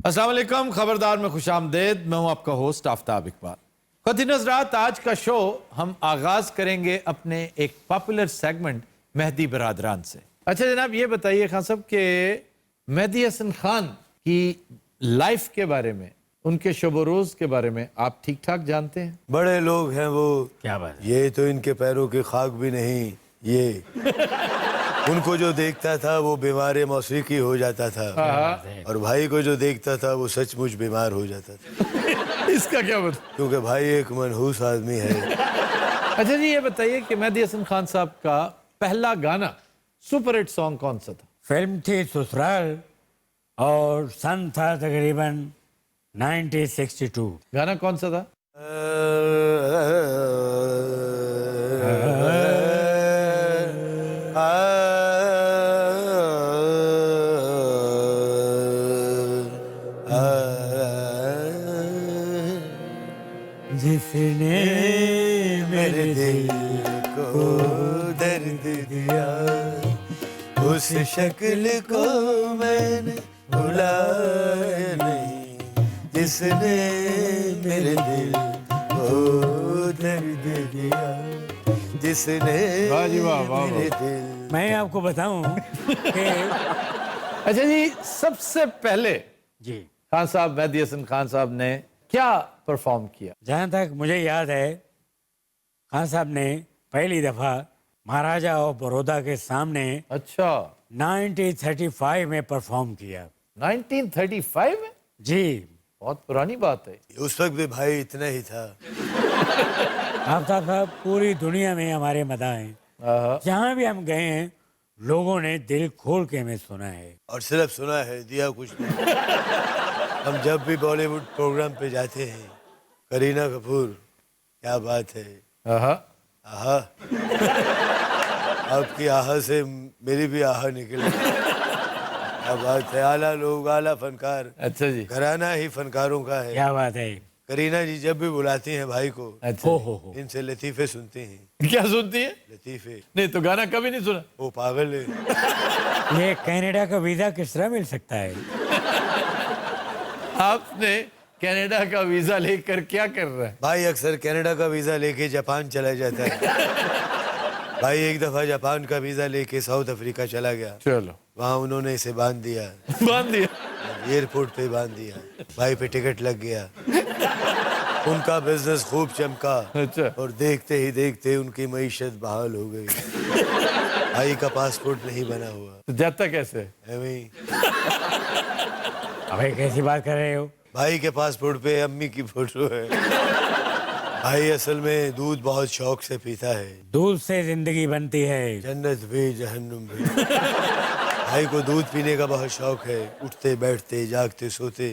अस्सलाम वालेकुम, खबरदार में खुश आमदेद। मैं हूं आपका होस्ट आफ्ताब इकबाल। ख़वातीन हज़रात, आज का शो हम आगाज़ करेंगे अपने एक पॉपुलर सेगमेंट मेहदी बरादरान से। अच्छा जनाब, ये बताइए खान साहब कि मेहदी हसन खान की लाइफ के बारे में, उनके शब रोज़ के बारे में आप ठीक ठाक जानते हैं? बड़े लोग हैं वो। क्या बात है? ये तो इनके पैरों की खाक भी नहीं। ये उनको जो देखता था वो बीमार मौसीकी हो जाता था, और भाई को जो देखता था वो सचमुच बीमार हो जाता था। इसका क्या मतलब? क्योंकि भाई एक मनहूस आदमी है। अच्छा जी, ये बताइए कि मेहदी हसन खान साहब का पहला गाना सुपर हिट सॉन्ग कौन सा था? फिल्म थी ससुराल और सन था तकरीबन 1962। गाना कौन सा था? जिसने मेरे दिल को दर्द दिया, उस शक्ल को मैंने भुलाया नहीं, जिसने मेरे दिल को दर्द दिया, जिसने वाह जी वाह, वाह, मेरे वाह। दिल। मैं आपको बताऊं कि अच्छा जी, सबसे पहले जी खान साहब, मेहदी हसन खान साहब ने क्या परफॉर्म किया? जहाँ तक मुझे याद है, खान साहब ने पहली दफ़ा महाराजा ऑफ बड़ौदा के सामने अच्छा, 1935 में परफॉर्म किया। 1935 में? जी, बहुत पुरानी बात है। उस वक्त भी भाई इतना ही था। आफ्ताब साहब, पूरी दुनिया में हमारे मदा हैं। आहा। जहाँ भी हम गए हैं, लोगों ने दिल खोल के हमें सुना है। और सिर्फ सुना है, दिया कुछ नहीं। हम जब भी बॉलीवुड प्रोग्राम पे जाते हैं, करीना कपूर, क्या बात है। आहा। आहा। आपकी आहा से मेरी भी आहा निकली। क्या बात है। आला लोग, आला फनकार, अच्छा जी। घराना ही फनकारों का है। क्या बात है। करीना जी जब भी बुलाती हैं भाई को, अच्छा हो इनसे लतीफे सुनते हैं। क्या सुनती है? लतीफे। नहीं तो गाना कभी नहीं सुना। वो पागल है। ये कनाडा का वीजा किस तरह मिल सकता है? आपने कनाडा का वीजा लेकर क्या कर रहा है? भाई अक्सर कनाडा का वीजा लेके जापान चला जाता है। भाई एक दफा जापान का वीजा लेके साउथ अफ्रीका चला गया। चलो, वहाँ उन्होंने इसे बांध दिया, बांध दिया। एयरपोर्ट पे बांध दिया। भाई पे टिकट लग गया। उनका बिजनेस खूब चमका, अच्छा। और देखते ही देखते उनकी मईशत बहाल हो गई। भाई का पासपोर्ट नहीं बना हुआ। तो जाता कैसे? एवं ही। अबे कैसी बात कर रहे हो? भाई के पासपोर्ट पे अम्मी की फोटो है। भाई असल में दूध बहुत शौक से पीता है। दूध से जिंदगी बनती है। जन्नत भी जहन्नुम भी। भाई को दूध पीने का बहुत शौक है। उठते बैठते जागते सोते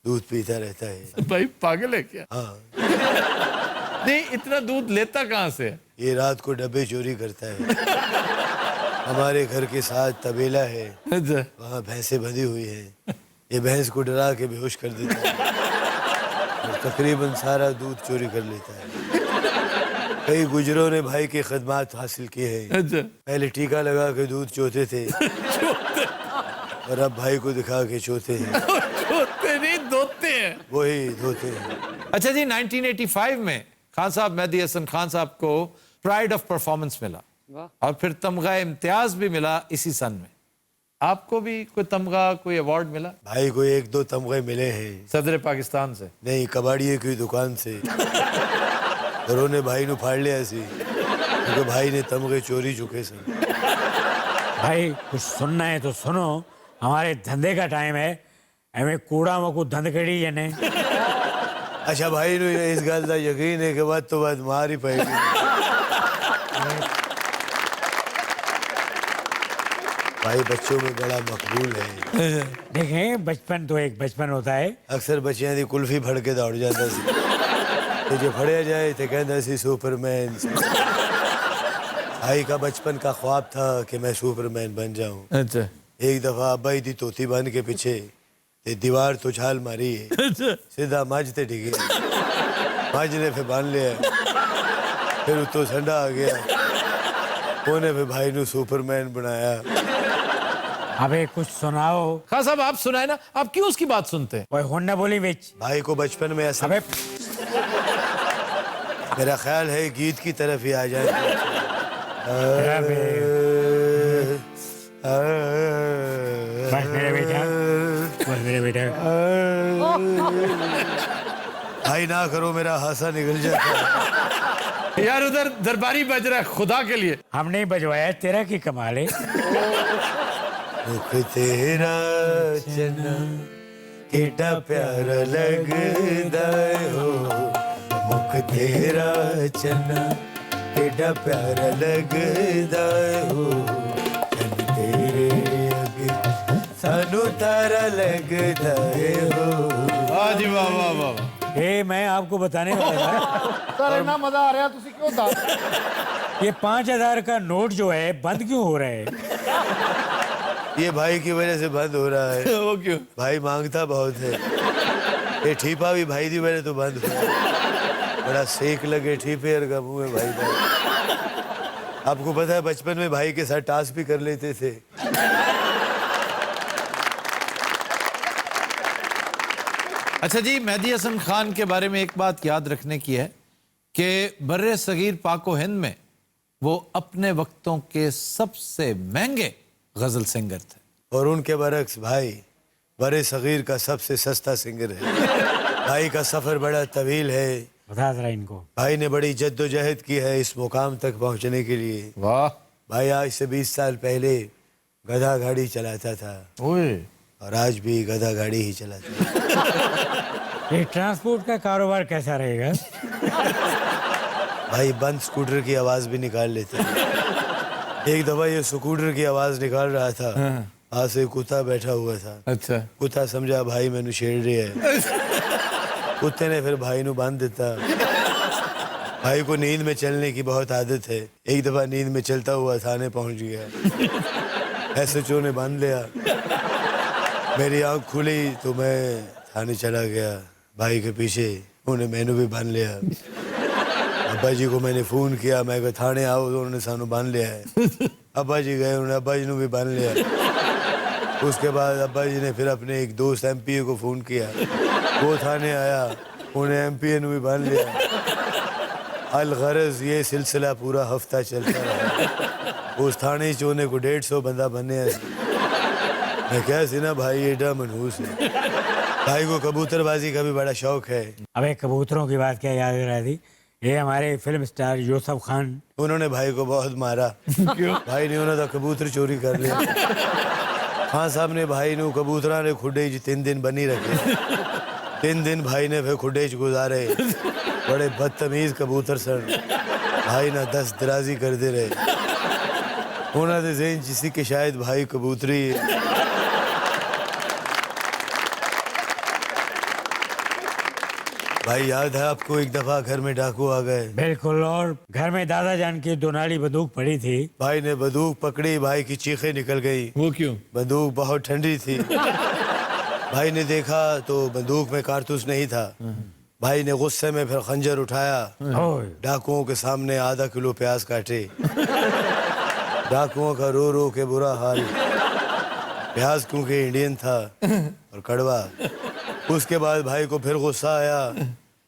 दूध पीता रहता है। भाई पागल है क्या? हाँ, नहीं, इतना दूध लेता कहाँ से? ये रात को डब्बे चोरी करता है। हमारे घर के साथ तबेला है, अच्छा। वहाँ भैंसें बंधी हुई हैं। ये भैंस को डरा के बेहोश कर देता है, और तकरीबन सारा दूध चोरी कर लेता है। कई गुजरों ने भाई की खदमात हासिल की है। अच्छा। पहले टीका लगा के दूध चोते थे, और अब भाई को दिखा के चोते हैं। धोते नहीं, धोते हैं। वही धोते हैं। अच्छा जी, 1985 में खान साहब, मेहदी हसन खान साहब को प्राइड ऑफ परफॉर्मेंस मिला, और फिर तमगा इम्तियाज भी मिला इसी सन में। आपको भी कोई तमगा, कोई अवार्ड मिला? भाई को एक दो तमगे मिले हैं। सदर पाकिस्तान से? नहीं, कबाड़िए की दुकान से। उन्होंने भाई नु फाड़ लिया सी, क्योंकि भाई ने तमगे चोरी चुके सन। भाई कुछ सुनना है तो सुनो, हमारे धंधे का टाइम है। हमें कूड़ा मकू धंध कड़ी जने। अच्छा भाई नु इस गल का यकीन है कि बात तो बात मार ही पाएगी। भाई बच्चों में बड़ा मकबूल है। देखें, बचपन तो एक बचपन होता है। अक्सर बच्चियां दी कुल्फी फड़ के दौड़ जाता सी, ते जो फड़िया जाए तो कहता सी सुपरमैन। भाई का बचपन का ख्वाब था कि मैं सुपरमैन बन जाऊं। अच्छा। एक दफा अब्बाई दी तोती बन के पीछे ते दीवार तो छाल मारी है, सीधा मझ ते डिगे। मझ ने फिर बांध लिया, फिर उतो ठंडा आ गया। उन्हें फिर भाई नु सुपरमैन बनाया। अबे कुछ सुनाओ। खान साहब आप सुनाए ना, आप क्यों उसकी बात सुनते हैं? ओए होन्ना बोली बिच। भाई को बचपन में ऐसा अबे मेरा ख्याल है गीत की तरफ ही आ जाए। अबे बस मेरे बेटा, बस मेरे बेटा। भाई ना करो, मेरा हासा निकल जाता। यार उधर दरबारी बज रहा है, खुदा के लिए। हम नहीं बजवाया, तेरा की कमाल है। मुख तेरा चना केटा प्यारा लगदा हो, मुख तेरा चना केटा प्यारा लगदा हो, चन तेरे अगे सानू तारा लगदा हो। वाह जी वाह वाह वाह। ए मैं आपको बताने वाला था, सर इतना मजा आ रहा तुसी क्यों दस ये 5000 का नोट जो है बंद क्यों हो रहा है? ये भाई की वजह से बंद हो रहा है। वो क्यों? भाई मांगता बहुत है। ये ठीपा भी भाई की वजह तो बंद हुआ। बड़ा सेक लगे ठीपेर का मुंह है भाई का। आपको पता है बचपन में भाई के साथ टास्क भी कर लेते थे। अच्छा जी, मेहदी हसन खान के बारे में एक बात याद रखने की है कि बर्रे सगीर पाको हिंद में वो अपने वक्तों के सबसे महंगे गजल सिंगर थे। और उनके बरक्स भाई बड़े सगीर का सबसे सस्ता सिंगर है। भाई का सफर बड़ा तवील है। बता जरा इनको। भाई ने बड़ी जद्दोजहद की है इस मुकाम तक पहुंचने के लिए। वाह। भाई आज से 20 साल पहले गधा गाड़ी चलाता था ओए। और आज भी गधा गाड़ी ही चलाता है। ये ट्रांसपोर्ट का कारोबार कैसा रहेगा? भाई बंद स्कूटर की आवाज भी निकाल लेते हैं। एक दफा ये स्कूटर की आवाज निकाल रहा था, वहां से कुत्ता बैठा हुआ था। अच्छा। कुत्ता समझा भाई मैनू छेड़ रहा है। कुत्ते ने फिर भाई नू बांध देता। भाई को नींद में चलने की बहुत आदत है। एक दफा नींद में चलता हुआ थाने पहुंच गया। एसएचओ ने बांध लिया। मेरी आंख खुली तो मैं थाने चला गया भाई के पीछे। उन्हें मैनू भी बांध लिया। अब्बा जी को मैंने फोन किया, मैं कहा थाने आओ, तो उन्होंने सानू बांध लिया है। अब्बा जी गए, उन्होंने अब्बा जी ने भी बांध लिया। उसके बाद अब्बा जी ने फिर अपने एक दोस्त एमपीए को फोन किया, वो थाने आया, उन्हें एमपीए ने भी बांध लिया। अलगरज ये सिलसिला पूरा हफ्ता चलता रहा। उस थाने चोने को 150 बंदा बने। मैं क्या सी ना भाई एडा मनहूस है। भाई को कबूतरबाजी का भी बड़ा शौक है। अबे कबूतरों की बात क्या याद करा दी? ये हमारे फिल्म स्टार यूसुफ खान, उन्होंने भाई को बहुत मारा। क्यों? भाई ने उन्होंने कबूतर चोरी कर लिया। खान साहब ने भाई नू कबूतरा ने खुडे 3 दिन बनी रखे। 3 दिन भाई ने फिर खुडे गुजारे। बड़े बदतमीज कबूतर सन। भाई ना दस दराजी करते रहे। उन्होंने ज़हन जिसी के शायद भाई कबूतरी है। भाई याद है आपको एक दफा घर में डाकू आ गए। बिल्कुल, और घर में दादा जान की दोनाली बंदूक पड़ी थी। भाई ने बंदूक पकड़ी, भाई की चीखें निकल गई। वो क्यों? बंदूक बहुत ठंडी थी। भाई ने देखा तो बंदूक में कारतूस नहीं था। भाई ने गुस्से में फिर खंजर उठाया। ओए, डाकुओं के सामने आधा किलो प्याज काटे। डाकुओं का रो रो के बुरा हाल। प्याज क्योंकि इंडियन था और कड़वा। उसके बाद भाई को फिर गुस्सा आया।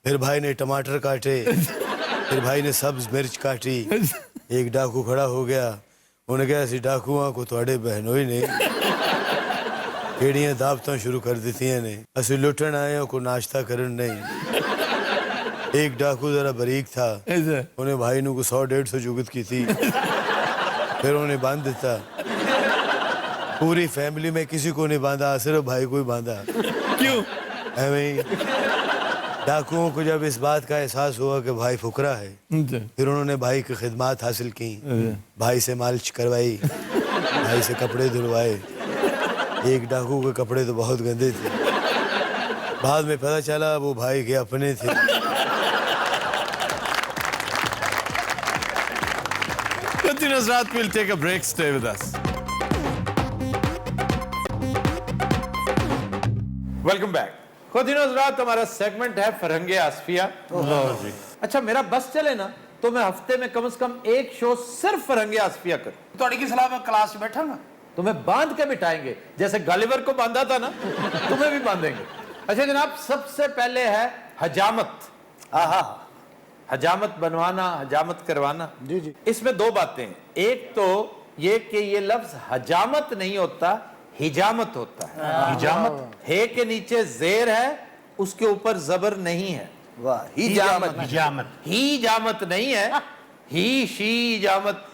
फिर भाई ने टमाटर काटे। फिर भाई ने सब्ज मिर्च काटी। एक डाकू खड़ा हो गया। उन्हें कहा ऐसी डाकुआं को थोड़े बहनों ही नहीं केड़ियां दावतां शुरू कर दी ने। असि लुटन आए को नाश्ता करन नहीं। एक डाकू जरा बरीक था। ऐसा? उन्हें भाई नू को 100-150 जुगत की थी। फिर उन्हें बांध देता। पूरी फैमिली में किसी को नहीं बांधा, सिर्फ भाई को ही बांधा। क्यों? ऐਵੇਂ डाकुओं को जब इस बात का एहसास हुआ कि भाई फुकरा है, फिर उन्होंने भाई की खिदमत हासिल की। भाई से मालिश करवाई, भाई से कपड़े धुलवाए। एक डाकू के कपड़े तो बहुत गंदे थे। बाद में पता चला वो भाई के अपने थे। Continuous Raat, we'll take a break. Stay with us. Welcome back. Continuous Raat हमारा सेगमेंट है फरहंगे आसफिया। जी। अच्छा, मेरा बस चले ना तो मैं हफ्ते में कम से कम एक शो सिर्फ फरहंगे आसफिया करूं। ਤੁਹਾਡੀ ਕੀ ਸਲਾਹ? ਮੈਂ ਕਲਾਸ 'ਚ ਬੈਠਾਂਗਾ। तुम्हें बांध के बिठाएंगे, जैसे गालिवर को बांधा था ना, तुम्हें भी बांधेंगे। अच्छा जनाब, सबसे पहले है हजामत। हजामत बनवाना, हजामत करवाना। जी जी। इसमें दो बातें हैं। एक तो ये कि ये लफ्ज हजामत नहीं होता, हिजामत होता है। हिजामत, हे के नीचे जेर है, उसके ऊपर जबर नहीं है। वाह, हिजामत, हिजामत। हिजामत नहीं है, ही शी हिजामत,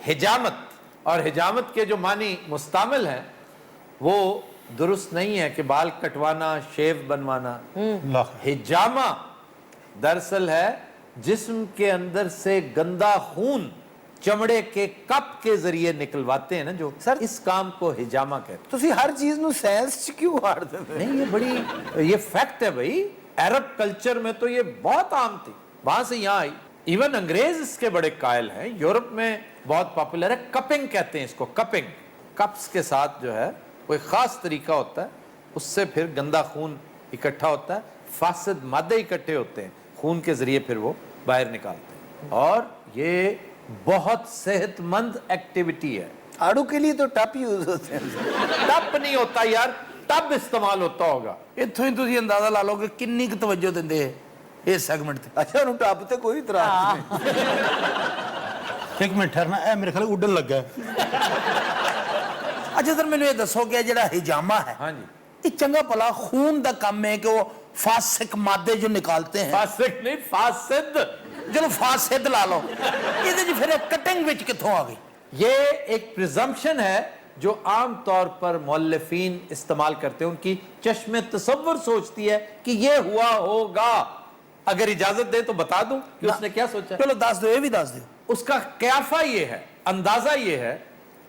हिजामत। और हिजामत के जो मानी मुस्तामिल हैं वो दुरुस्त नहीं है कि बाल कटवाना, शेव बनवाना। हिजामा दरअसल है जिस्म के अंदर से गंदा खून चमड़े के कप के जरिए निकलवाते हैं ना जो, सर, इस काम को हिजामा कहते हैं। ਤੁਸੀਂ ਹਰ ਚੀਜ਼ ਨੂੰ ਸਾਇੰਸ ਚ ਕਿਉਂ ਵਾੜਦੇ ਹੋ? नहीं ये बड़ी ये फैक्ट है भाई। अरब कल्चर में तो ये बहुत आम थी, वहां से यहाँ आई। इवन अंग्रेज इसके बड़े कायल हैं। यूरोप में बहुत पॉपुलर है, कपिंग कहते हैं इसको। कपिंग, कप्स के साथ जो है कोई खास तरीका होता है, उससे फिर गंदा खून इकट्ठा होता है, फासिद मादे इकट्ठे होते हैं, खून के जरिए फिर वो बाहर निकालते हैं। और ये बहुत सेहतमंद एक्टिविटी है। आड़ू के लिए तो टप यूज होते हैं। टप नहीं होता यार, टब इस्तेमाल होता होगा। ਇੱਥੋਂ ਹੀ ਤੁਸੀਂ ਅੰਦਾਜ਼ਾ ਲਾ ਲਓ ਕਿ ਕਿੰਨੀ ਕੁ ਤਵੱਜੋ ਦਿੰਦੇ ਇਸ ਸੈਗਮੈਂਟ ਤੇ। अच्छा ਉਹਨੂੰ ਟਪ ਤੇ ਕੋਈ ਇਤਰਾਜ਼ ਨਹੀਂ। ਇੱਕ ਮਿੰਟ ਠਹਿਰਨਾ, ਇਹ ਮੇਰੇ ਖਿਆਲ ਉੱਡਣ ਲੱਗਾ ਹੈ। ਅੱਛਾ ਸਰ, ਮੈਨੂੰ ਇਹ ਦੱਸੋ ਕਿ ਇਹ ਜਿਹੜਾ ਹਿਜਾਮਾ ਹੈ, हाँ जी, ਇਹ ਚੰਗਾ ਭਲਾ ਖੂਨ ਦਾ ਕੰਮ ਹੈ ਕਿ ਉਹ ਫਾਸਿਕ ਮਾਦੇ ਜੋ ਨਿਕਾਲते हैं। फासिक नहीं, फासिद। ਚਲੋ ਫਾਸਿਦ ਲਾ ਲਓ, ਇਹਦੇ 'ਚ ਫਿਰ ਕਟਿੰਗ ਵਿੱਚ ਕਿੱਥੋਂ ਆ गई? ये एक प्रिजम्पशन है जो आम तौर पर मुअल्लिफीन इस्तेमाल करते हैं। उनकी चश्मे तसव्वुर सोचती है कि ये हुआ होगा। अगर इजाजत दे तो बता दूं कि उसने क्या सोचा। ਚਲੋ ਦੱਸ ਦਿਓ, ਇਹ ਵੀ ਦੱਸ ਦਿਓ। उसका क्याफा ये है, अंदाजा ये है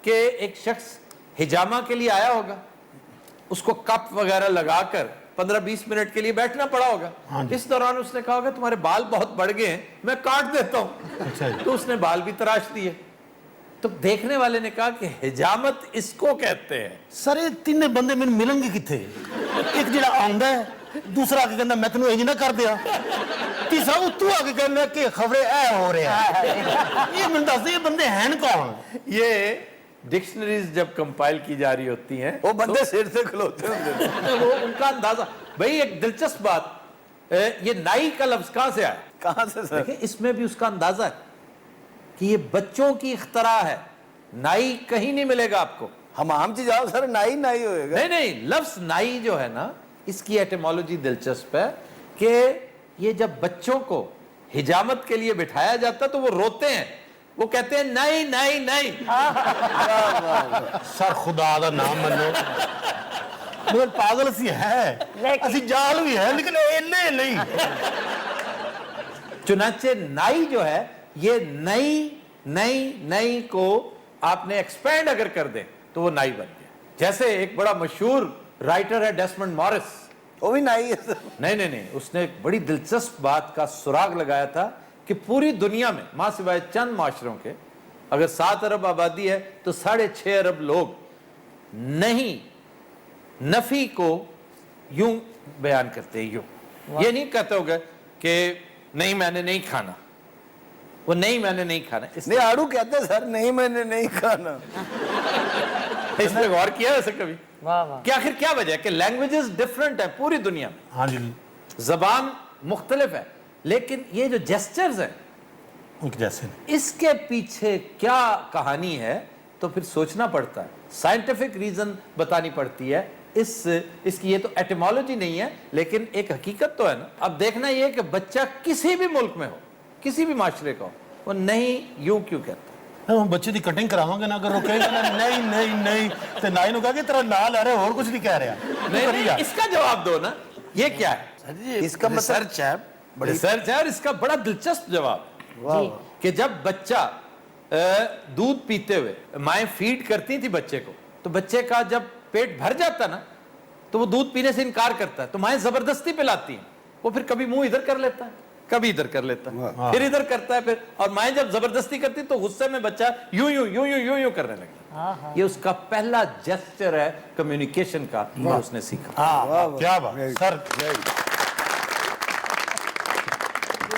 कि एक शख्स हिजामा के लिए आया होगा, उसको कप वगैरह लगाकर 15-20 मिनट के लिए बैठना पड़ा होगा। इस दौरान उसने कहा होगा तुम्हारे बाल बहुत बढ़ गए हैं, मैं काट देता हूं। तो उसने बाल भी तराश दिए। तो देखने वाले ने कहा कि हिजामत इसको कहते हैं। ਸਰ ਇਹ ਤਿੰਨੇ ਬੰਦੇ ਮੈਨੂੰ ਮਿਲਣਗੇ ਕਿੱਥੇ? ਇੱਕ ਜਿਹੜਾ ਆਉਂਦਾ ਹੈ, ਦੂਸਰਾ ਆ ਕੇ ਕਹਿੰਦਾ ਮੈਂ ਤੈਨੂੰ ਇੰਜ ਨਾ ਕਰ ਦਿਆਂ, ਤੀਸਰਾ ਉੱਤੋਂ ਆ ਕੇ ਕਹਿੰਦਾ ਕਿ ਖਬਰੇ ਇਹ ਹੋ ਰਿਹਾ ਹੈ। ਇਹ ਮੈਨੂੰ ਦੱਸ ਦੇ, ਇਹ ਬੰਦੇ ਹਨ ਕੌਣ? ये डिक्शनरीज जब कंपाइल की जा रही होती हैं वो बंदे सिर से खलोते होंगे। तो वो उनका अंदाजा। भाई एक दिलचस्प बात, ये नाई का लफ्ज कहां से आया? कहाँ से सर? देखिए इसमें भी उसका अंदाजा है कि ये बच्चों की इख्तरा है। नाई कहीं नहीं मिलेगा आपको। हमाम च जाओ सर, नाई नाई होएगा। नहीं नहीं, लफ्ज नाई जो है ना, इसकी एटिमोलॉजी दिलचस्प है कि ये जब बच्चों को हिजामत के लिए बिठाया जाता तो वो रोते हैं, वो कहते हैं नहीं नहीं नहीं। ਸਰ ਖੁਦਾ ਦਾ ਨਾਮ ਮੰਨੋ, ਮਗਰ ਪਾਗਲ ਅਸੀਂ ਹੈ, ਅਸੀਂ ਜਾਲ ਵੀ ਹੈ ਲੇਕਿਨ ਇੰਨੇ ਨਹੀਂ। चुनाचे नाई जो है, ये नई नई नई को आपने एक्सपेंड अगर कर दे तो वो नाई बन गया। जैसे एक बड़ा मशहूर राइटर है डेसमंड मॉरिस। वो भी नाई है सर। नहीं नहीं नहीं, उसने एक बड़ी दिलचस्प बात का सुराग लगाया था कि पूरी दुनिया में मां सिवाय चंद माशरों के अगर 7 अरब आबादी है तो 6.5 अरब लोग नहीं नफी को यूं बयान करते हैं। यूं ये नहीं कहते होगा कि नहीं मैंने नहीं खाना, वो नहीं मैंने नहीं खाना। नहीं आड़ू कहते हैं सर, नहीं मैंने नहीं खाना। इसमें गौर किया वैसे कभी कि आखिर क्या वजह है कि लैंग्वेजेस डिफरेंट है पूरी दुनिया में, हाँ जी, जबान मुख्तलिफ है, लेकिन ये जो जेस्चर्स हैं उनके जैसे इसके पीछे क्या कहानी है तो फिर सोचना पड़ता है, साइंटिफिक रीजन बतानी पड़ती है। इसकी ये तो एटिमोलॉजी नहीं है लेकिन एक हकीकत तो है ना। अब देखना ये कि बच्चा किसी भी मुल्क में हो, किसी भी माशरे का हो, वो नहीं यूं क्यों कहता है? हम बच्चे की कटिंग करावांगे ना, अगर वो कहेगा ना नहीं नहीं नहीं तो नाई नु कहा कि तेरा लाल आ रहा है और कुछ नहीं कह रहा। नहीं, नहीं, इसका जवाब दो ना, ये क्या है? इसका मतलब रिसर्च है, रिसर्च है और इसका बड़ा दिलचस्प जवाब है कि जब बच्चा दूध पीते हुए माएं फीड करती थी बच्चे को, तो बच्चे का जब पेट भर जाता ना तो वो दूध पीने से इनकार करता है, तो माएं जबरदस्ती पिलाती हैं। वो फिर कभी मुंह इधर कर लेता है, कभी इधर कर लेता है, फिर इधर करता है, फिर और माएं जब जबरदस्ती करती तो गुस्से में बच्चा यूं यूं यूं यूं यूं यूं करने लगता। ये उसका पहला जेस्चर है कम्युनिकेशन का जो उसने सीखा। क्या बात सर।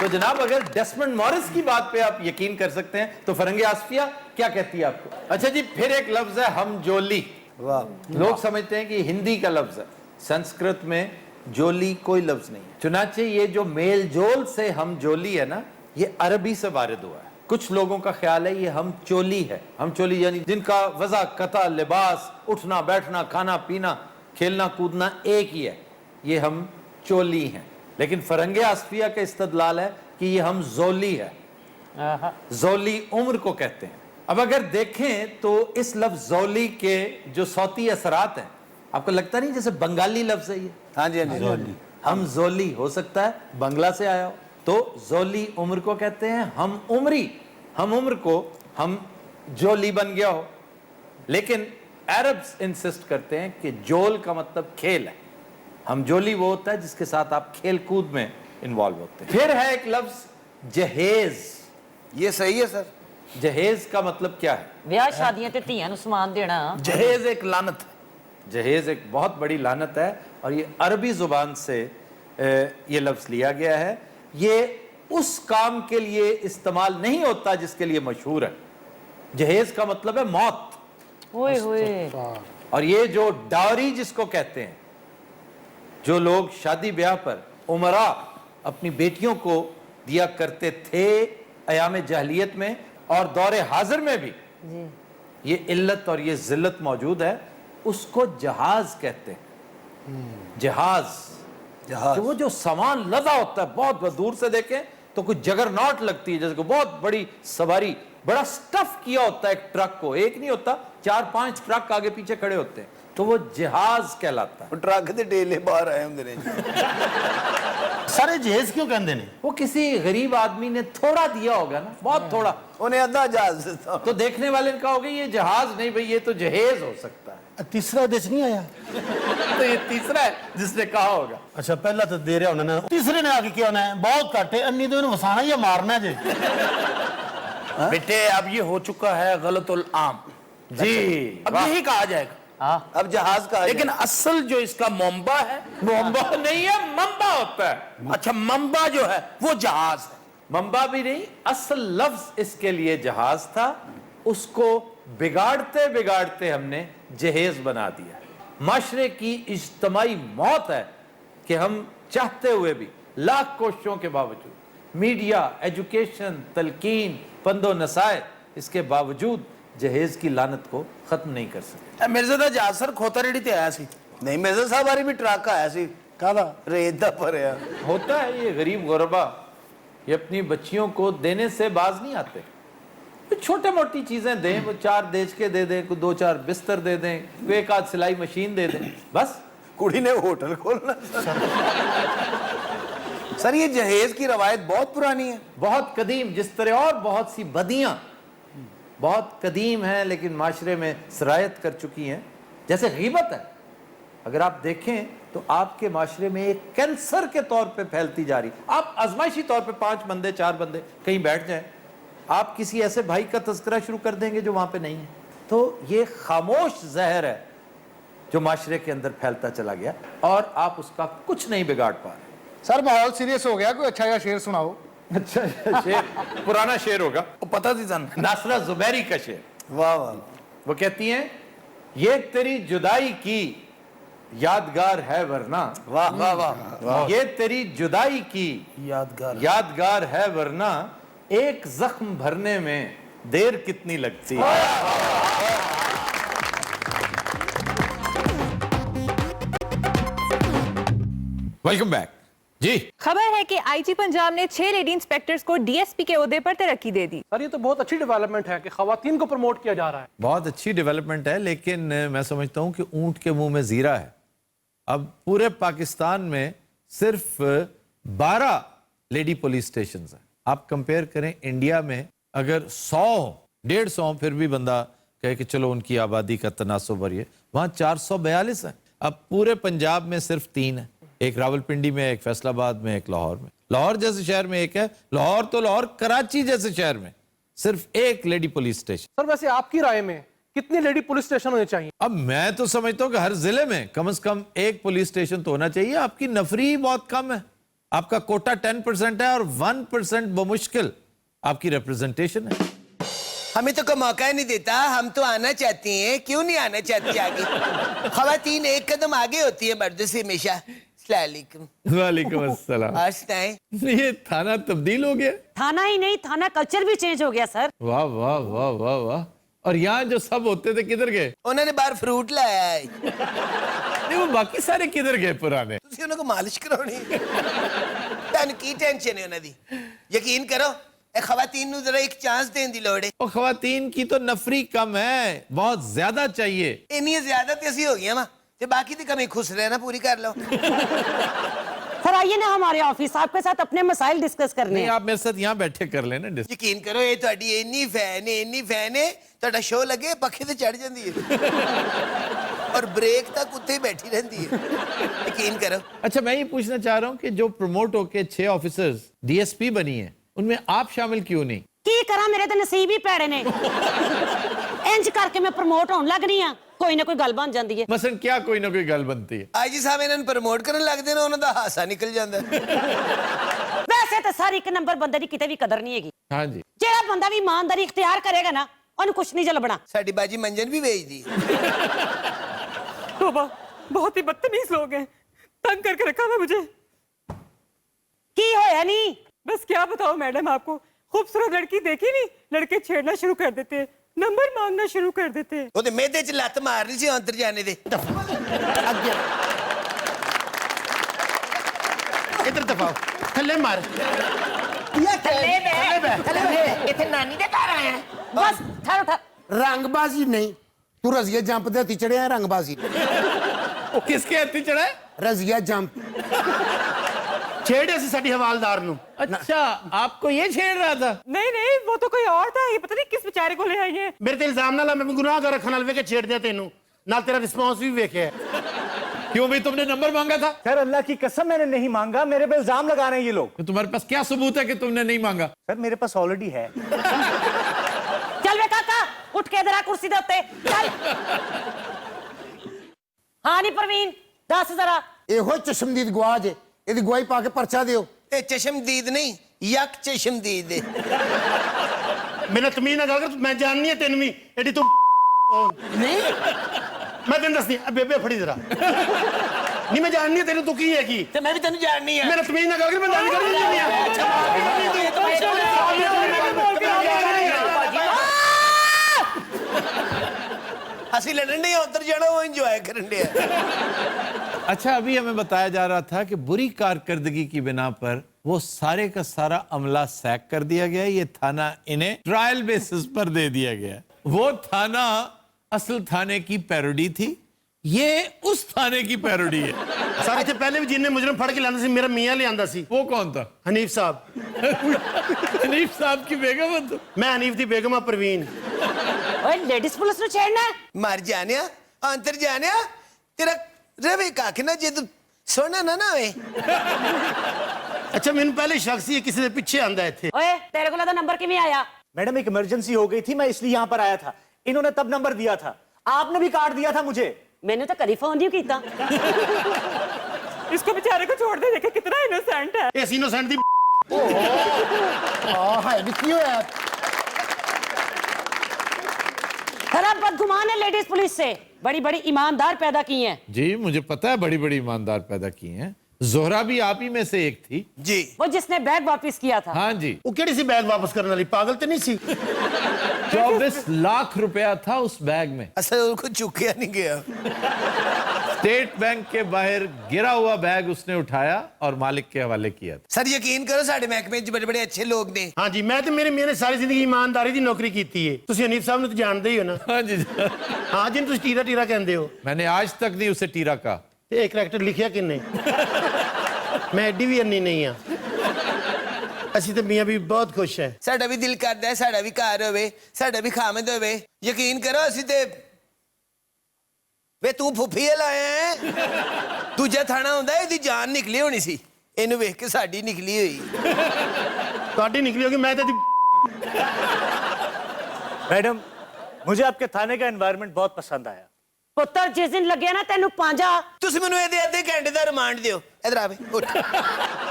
تو جناب اگر ڈیسمنڈ مورس کی بات پہ آپ یقین کر سکتے ہیں تو فرنگ آصفیہ کیا کہتی ہے آپ کو؟ اچھا جی پھر ایک لفظ ہے ہم جولی. لوگ سمجھتے ہیں کہ ہندی کا لفظ ہے, سنسکرت میں جولی کوئی لفظ نہیں ہے. چنانچہ یہ جو میل جول سے ہم جولی ہے نا, یہ عربی سے وارد ہوا ہے. کچھ لوگوں کا خیال ہے یہ ہم چولی ہے. ہم چولی یعنی جن کا وضع قطع لباس, اٹھنا بیٹھنا, کھانا پینا, کھیلنا کودنا ایک ہی ہے, یہ ہم چولی ہیں. لیکن فرنگ آصفیہ کا استدلال ہے کہ یہ ہم زولی ہے. زولی عمر کو کہتے ہیں. اب اگر دیکھیں تو اس لفظ زولی کے جو صوتی اثرات ہیں, آپ کو لگتا نہیں جیسے بنگالی لفظ ہے یہ؟ ہاں جی ہاں جی. ہم زولی ہو سکتا ہے بنگلہ سے آیا ہو, تو زولی عمر کو کہتے ہیں. ہم عمری, ہم عمر کو ہم جولی بن گیا ہو. لیکن عربز انسسٹ کرتے ہیں کہ جول کا مطلب کھیل ہے. ہم جولی وہ ہوتا ہے جس کے ساتھ آپ کھیل کود میں انوالو ہوتے ہیں. پھر ہے ایک لفظ جہیز. یہ صحیح ہے سر. جہیز کا مطلب کیا ہے؟ ਵਿਆਹ ਸ਼ਾਦੀਆਂ ਤੇ ਧੀਆਂ ਨੂੰ ਸਮਾਨ ਦੇਣਾ. جہیز ایک لعنت ہے. جہیز ایک بہت بڑی لعنت ہے, اور یہ عربی زبان سے یہ لفظ لیا گیا ہے. یہ اس کام کے لیے استعمال نہیں ہوتا جس کے لیے مشہور ہے. جہیز کا مطلب ہے موت. ਓਏ ਹੋਏ. اور یہ جو ڈاوری جس کو کہتے ہیں, جو لوگ شادی بیاہ پر عمرہ اپنی بیٹیوں کو دیا کرتے تھے ایام جاہلیت میں اور دور حاضر میں بھی, یہ علت اور یہ ذلت موجود ہے. اس کو جہاز کہتے ہیں. جہاز کہ وہ جو سامان لدا ہوتا ہے, بہت دور سے دیکھیں تو کچھ جگر ناٹ لگتی ہے, جیسے کہ بہت بڑی سواری, بڑا سٹف کیا ہوتا ہے ایک ٹرک کو, ایک نہیں ہوتا 4-5 ٹرک آگے پیچھے کھڑے ہوتے ہیں, تو وہ جہاز کہلاتا ہے. ٹرک دے ڈیلے باہر آئے ہوں دے. سارے جہیز کیوں کہندے نے؟ وہ کسی غریب آدمی نے تھوڑا دیا ہوگا نا, بہت تھوڑا, انہیں ادھا جہاز دیتا. تو دیکھنے والے نے کہا ہوگا یہ جہاز نہیں بھئی, یہ تو جہیز ہو سکتا ہے. تیسرا دیش نہیں آیا. تو یہ تیسرا ہے جس نے کہا ہوگا. اچھا پہلا تو دے رہا ہونا نا, تیسرے نے آگے کیا ہونا ہے بہت کٹ ہے, انی تو انہیں وسانا یا مارنا جی. بیٹے اب یہ ہو چکا ہے غلط العام. جی اب یہی کہا جائے گا, اب جہاز کا. لیکن اصل جو اس کا منبع ہے, منبع نہیں ہے, منبع ہوتا ہے. اچھا منبع جو ہے وہ جہاز ہے. منبع بھی نہیں, اصل لفظ اس کے لیے جہاز تھا, اس کو بگاڑتے بگاڑتے ہم نے جہیز بنا دیا. معاشرے کی اجتماعی موت ہے کہ ہم چاہتے ہوئے بھی لاکھ کوششوں کے باوجود, میڈیا, ایجوکیشن, تلقین, پند و نصائح, اس کے باوجود جہیز کی لعنت کو ختم نہیں کر سکتے. مرزا جہاز سر کھوتا ریڈی تے آیا سی نہیں, مرزا صاحب آری بھی ٹرک آیا سی. کہا ریت دا پریا ہوتا ہے یہ غریب غربا, یہ اپنی بچیوں کو دینے سے باز نہیں آتے. چھوٹے موٹی چیزیں دیں, وہ 4 دیچکے دے دیں, کوئی 2-4 بستر دے دیں, کوئی 1-8 سلائی مشین دے دیں, بس. کڑی نے ہوٹل کھولنا. سر یہ جہیز کی روایت بہت پرانی ہے, بہت قدیم, جس طرح اور بہت سی بدیاں بہت قدیم ہیں لیکن معاشرے میں سرایت کر چکی ہیں. جیسے غیبت ہے, اگر آپ دیکھیں تو آپ کے معاشرے میں ایک کینسر کے طور پہ پھیلتی جا رہی. آپ آزمائشی طور پہ 5 بندے 4 بندے کہیں بیٹھ جائیں, آپ کسی ایسے بھائی کا تذکرہ شروع کر دیں گے جو وہاں پہ نہیں ہے. تو یہ خاموش زہر ہے جو معاشرے کے اندر پھیلتا چلا گیا, اور آپ اس کا کچھ نہیں بگاڑ پا رہے. سر ماحول سیریس ہو گیا, کوئی اچھا یا شعر سناؤ. اچھا شعر, پرانا شعر ہوگا, وہ پتہ تھی سن. ناصرہ زبیری کا شعر. واہ واہ. وہ کہتی ہیں یہ تیری جدائی کی یادگار ہے ورنہ, واہ واہ واہ. یہ تیری جدائی کی یادگار یادگار ہے ورنہ, ایک زخم بھرنے میں دیر کتنی لگتی. Welcome back. جی خبر ہے کہ آئی جی پنجاب نے 6 لیڈی انسپیکٹرز کو ڈی ایس پی کے عہدے پر ترقی دے دی. سر یہ تو بہت اچھی ڈیولپمنٹ ہے کہ خواتین کو پروموٹ کیا جا رہا ہے. بہت اچھی ڈیولپمنٹ ہے, لیکن میں سمجھتا ہوں کہ اونٹ کے منہ میں زیرہ ہے. اب پورے پاکستان میں صرف 12 لیڈی پولیس سٹیشنز ہیں. آپ کمپیئر کریں انڈیا میں اگر 100 150 پھر بھی بندہ کہے کہ چلو ان کی آبادی کا تناسب اور یہ, وہاں 442 ہیں. اب پورے پنجاب میں صرف 3 ہیں, ایک راول پنڈی میں, ایک فیصل آباد میں, ایک لاہور میں. لاہور جیسے شہر میں ایک ہے, لاہور تو لاہور, کراچی جیسے شہر میں صرف ایک لیڈی پولیس سٹیشن. سر ویسے آپ کی رائے میں کتنی لیڈی پولیس سٹیشن ہونے چاہیے؟ اب میں تو سمجھتا ہوں کہ ہر ضلع میں کم از کم ایک پولیس سٹیشن تو ہونا چاہیے. آپ کی نفری بہت کم ہے, आपका कोटा 10% है और 1% बमुश्किल आपकी रिप्रेजेंटेशन है। हमें तो कोई मौका ही नहीं देता, हम तो आना चाहती हैं, क्यों नहीं आना चाहती आगे? खवातीन एक कदम आगे होती है मर्दों से हमेशा। अस्सलामुअलैकुम। वालेकुम अस्सलाम। आज सुनाएं। ये थाना तब्दील हो गया? थाना ही नहीं, थाना कल्चर भी चेंज हो गया सर। वाह वाह वाह वाह वाह। और यहाँ जो सब होते थे किधर गए? उन्होंने बाहर फ्रूट लाया है। नहीं, वो बाकी सारे किधर गए पुराने? ਤੁਸੀਂ ਉਹਨਾਂ ਕੋ ਮਾਲਿਸ਼ ਕਰਾਉਣੀ ਤੁਹਾਨੂੰ ਕੀ ਟੈਨਸ਼ਨ ਹੈ ਉਹਨਾਂ ਦੀ ਯਕੀਨ ਕਰੋ ਇਹ ਖਵਾਤੀਨ ਨੂੰ ਜ਼ਰਾ ਇੱਕ ਚਾਂਸ ਦੇਣ ਦੀ ਲੋੜ ਹੈ और खवातीन की तो नफरी कम है, बहुत ज्यादा चाहिए। ਇੰਨੀਆਂ ਜ਼ਿਆਦਾ ਤੇ ਅਸੀਂ ਹੋ ਗਈਆਂ ਵਾ ਤੇ ਬਾਕੀ ਦੀ ਕਮੀ ਖੁਸ਼ ਰਹਿਣਾ ਪੂਰੀ ਕਰ ਲਓ सर आइए ना हमारे ऑफिस, आपके साथ अपने मसाइल डिस्कस करने नहीं, हैं। आप मेरे साथ यहाँ बैठे कर लेना डिस्कस। ਯਕੀਨ ਕਰੋ ਇਹ ਤੁਹਾਡੀ ਇੰਨੀ ਫੈਨ ਹੈ ਤੁਹਾਡਾ ਸ਼ੋਅ ਲੱਗੇ ਪੱਖੇ ਤੇ ਚੜ ਜਾਂਦੀ ਹੈ ਔਰ ਬ੍ਰੇਕ ਤੱਕ ਉੱਥੇ ਹੀ ਬੈਠੀ ਰਹਿੰਦੀ ਹੈ ਯਕੀਨ ਕਰੋ अच्छा, मैं ये पूछना चाह रहा हूँ कि जो प्रमोट होके 6 ऑफिसर्स डीएसपी बनी है, उनमें आप शामिल क्यों नहीं? की करा, मेरे तो नसीब ही पैड़े ने। इंज करके मैं प्रमोट होने लगनी हाँ, कोई ना कोई गल बन जाती है। मसलन क्या कोई ना कोई गल बनती है? ਆਈ ਜੀ ਸਾਹਿਬ ਇਹਨਾਂ ਨੂੰ ਪ੍ਰਮੋਟ ਕਰਨ ਲੱਗਦੇ ਨੇ ਉਹਨਾਂ ਦਾ ਹਾਸਾ ਨਿਕਲ ਜਾਂਦਾ वैसे तो सर एक नंबर बंदे की किते भी कदर नहीं हैगी। हाँ जी। जेड़ा बंदा भी ईमानदारी इख्तियार करेगा ना, उन्हें कुछ नहीं जलबना। ਸਾਡੀ ਬਾਜੀ ਮੰਜਨ ਵੀ ਵੇਚਦੀ तोबा, बहुत ही बदतमीज लोग हैं, तंग करके रखा हुआ मुझे। की होया नहीं? बस क्या बताओ मैडम आपको, खूबसूरत लड़की देखी नहीं, लड़के छेड़ना शुरू कर देते हैं, नंबर मांगना शुरू कर देते हैं। ਉਹਦੇ ਮਿਹਦੇ 'ਚ ਲੱਤ ਮਾਰਨੀ ਸੀ ਅੰਦਰ ਜਾਣੇ ਦੇ ਅੱਗੇ ਇਧਰ ਦਫਾਓ ਥੱਲੇ ਮਾਰ ਇੱਥੇ ਨਾਨੀ ਦੇ ਘਰ ਆਇਆ बस ठहरो ठहरो। ਰੰਗਬਾਜ਼ੀ ਨਹੀਂ ਤੂੰ ਰਜ਼ੀਆ ਜੰਪ ਦੇ ਹੱਥੀ ਚੜਿਆ ਰੰਗਬਾਜ਼ੀ वो किसके हत्थी चढ़ा है? ਰਜ਼ੀਆ ਜੰਪ ਛੇੜਿਆ ਸੀ ਸਾਡੀ ਹਵਾਲਦਾਰ ਨੂੰ अच्छा, आपको ये छेड़ रहा था? नहीं नहीं, वो तो कोई और था, ये पता नहीं किस बेचारे को ले आई है। ਮੇਰੇ ਤੇ ਇਲਜ਼ਾਮ ਨਾਲ ਮੈਂ ਗੁਨਾਹਗਾਰ ਰੱਖਣ ਨਾਲ ਵੇ ਕੇ ਛੇੜਦਿਆ ਤੈਨੂੰ ਨਾਲ ਤੇਰਾ ਰਿਸਪੌਂਸ ਵੀ ਵੇਖਿਆ क्यों भी तुमने नंबर मांगा था? सर अल्लाह की कसम मैंने नहीं मांगा, मेरे पे इल्जाम लगा रहे हैं ये लोग। तो तुम्हारे पास क्या सबूत है कि तुमने नहीं मांगा? सर मेरे पास ऑलरेडी है। चल वे काका, उठ के इधर आ कुर्सी दे उत्ते चल। हाँ नहीं प्रवीण, दस जरा। ਇਹੋ ਚਸ਼ਮਦੀਦ ਗਵਾਹ ਜੇ ਇਹਦੀ ਗਵਾਹੀ ਪਾ ਕੇ ਪਰਚਾ ਦਿਓ ਇਹ ਚਸ਼ਮਦੀਦ ਨਹੀਂ ਯਕ ਚਸ਼ਮਦੀਦ ਹੈ ਮੈਨੂੰ ਤਮੀਨ ਨਾਲ ਗੱਲ ਕਰ ਮੈਂ ਜਾਣਨੀ ਹੈ ਤੈਨੂੰ ਵੀ ਐਡੀ ਤੂੰ ਨਹੀਂ ਮੈਂ ਤੈਨੂੰ ਦੱਸਦੀ ਆ ਬੇਬੇ ਫੜੀ ਜ਼ਰਾ ਨਹੀਂ ਮੈਂ ਜਾਣਨੀ ਹੈ ਤੈਨੂੰ ਤੂੰ ਕੀ ਹੈ ਕੀ ਤੇ ਮੈਂ ਵੀ ਤੈਨੂੰ ਜਾਣਨੀ ਆ ਮੇਰਾ ਤਮੀਨ ਨਾਲ ਗੱਲ ਕਰ ਮੈਂ ਜਾਣਨੀ ਅਸੀਂ ਲੜਨ ਨਹੀਂ ਉਧਰ ਜਾਣਾ ਉਹ ਇੰਜੋਏ ਕਰਨ ਦੇ अच्छा, अभी हमें बताया जा रहा था कि बुरी कारकर्दगी की बिना पर वो सारे का सारा अमला सैक कर दिया गया। ये थाना इन्हें ट्रायल बेसिस पर दे दिया गया। वो थाना असल थाने की पैरोडी थी, ये उस थाने की पैरोडी है। ਸਰ ਇੱਥੇ ਪਹਿਲੇ ਵੀ ਜਿੰਨੇ ਮੁਜਰਮ ਫੜ ਕੇ ਲਿਆਂਦਾ ਸੀ ਮੇਰਾ ਮੀਆਂ ਲਿਆਂਦਾ ਸੀ वो कौन था? ਹਨੀਫ ਸਾਹਿਬ हनीफ साहब की बेगम है तो? ਮੈਂ ਹਨੀਫ ਦੀ ਬੇਗਮ ਆ ਪ੍ਰਵੀਨ ओए लेडीज पुलिस नु छेड़ना है? ਮਰ ਜਾਣਿਆ ਅੰਤਰ ਜਾਣਿਆ ਤੇਰਾ ਰਵੇ ਕੱਖ ਨਾ ਜੇ ਤੂੰ ਸੋਣਾ ਨਾ ਨਾ ਹੋਏ ਅੱਛਾ ਮੈਨੂੰ ਪਹਿਲੇ ਸ਼ੱਕ ਸੀ ਇਹ ਕਿਸੇ ਦੇ ਪਿੱਛੇ ਆਂਦਾ ਇੱਥੇ ओए तेरे को लगा नंबर किवें आया? मैडम एक इमरजेंसी हो गई थी, मैं इसलिए यहाँ पर आया था, इन्होंने तब नंबर दिया था, आपने भी कार्ड दिया था मुझे। मैंने तो कभी फोन नहीं कीता। इसको बेचारे को छोड़ दे, देखे कितना इनोसेंट है। ਇਸ ਇਨੋਸੈਂਟ ਦੀ ਆ ਹੈ ਵੀ ਕੀ ਹੋਇਆ खराब बदगुमान है लेडीज पुलिस से, बड़ी बड़ी ईमानदार पैदा की हैं। जी, मुझे पता है बड़ी बड़ी ईमानदार पैदा की हैं। जोहरा भी आप ही में से एक थी। ਜੀ वो जिसने बैग वापस किया था। हाँ जी। ਉਹ ਕਿਹੜੀ ਸੀ ਬੈਗ ਵਾਪਸ ਕਰਨ ਵਾਲੀ ਪਾਗਲ ਤੇ ਨਹੀਂ ਸੀ 24 लाख रुपया था उस बैग में। ਅਸਲ ਉਹ ਕੋ ਚੁੱਕਿਆ ਨਹੀਂ ਗਿਆ स्टेट बैंक के बाहर गिरा हुआ बैग उसने उठाया और मालिक के हवाले किया। ਸਰ ਯਕੀਨ ਕਰੋ ਸਾਡੇ ਮਹਿਕਮੇ 'ਚ ਬੜੇ ਬੜੇ ਅੱਛੇ ਲੋਗ ਨੇ ਹਾਂਜੀ ਮੈਂ ਤੇ ਮੇਰੇ ਮੀਆਂ ਨੇ ਸਾਰੀ ਜ਼ਿੰਦਗੀ ਇਮਾਨਦਾਰੀ ਦੀ ਨੌਕਰੀ ਕੀਤੀ ਹੈ ਤੁਸੀਂ ਹਨੀਫ ਸਾਹਿਬ ਨੂੰ ਤਾਂ ਜਾਣਦੇ ਹੀ ਹੋ ਨਾ हाँ जी। ਹਾਂ ਜਿਹਨੂੰ ਤੁਸੀਂ ਟੀਰਾ ਟੀਰਾ ਕਹਿੰਦੇ ਹੋ मैंने आज तक नहीं उसे टीरा कहा। ਤੇ ਇਹ ਕਰੈਕਟਰ ਲਿਖਿਆ ਕਿੰਨੇ ਮੈਂ ਐਡੀ ਵੀ ਅੰਨੀ ਨਹੀਂ ਆ ਅਸੀਂ ਤੇ ਮੀਆਂ ਵੀ ਬਹੁਤ ਖੁਸ਼ ਹੈ ਸਾਡਾ ਵੀ ਦਿਲ ਕਰਦਾ ਹੈ ਸਾਡਾ ਵੀ ਘਰ ਹੋਵੇ ਸਾਡਾ ਵੀ ਖਾਮਦ ਹੋਵੇ ਯਕੀਨ ਕਰੋ ਅਸੀਂ ਤੇ ਵੇ ਤੂੰ ਫੁੱਫੀ ਲਾਇਆ ਹੈ ਦੂਜਾ ਥਾਣਾ ਹੁੰਦਾ ਇਹਦੀ ਜਾਨ ਨਿਕਲੀ ਹੋਣੀ ਸੀ ਇਹਨੂੰ ਵੇਖ ਕੇ ਸਾਡੀ ਨਿਕਲੀ ਹੋਈ ਤੁਹਾਡੀ ਨਿਕਲੀ ਹੋਗੀ ਮੈਂ ਤਾਂ मैडम मुझे आपके थाने का एनवायरनमेंट बहुत पसंद आया, ਪੁੱਤਰ ਜਿਸ ਦਿਨ ਲੱਗਿਆ ਨਾ ਤੈਨੂੰ ਪਾਂਜਾ, ਤੁਸੀਂ ਮੈਨੂੰ ਇਹਦੇ ਅੱਧੇ ਘੰਟੇ ਦਾ ਰਿਮਾਂਡ ਦਿਓ। ਇਧਰ ਆਵੇ ਉੱਠ।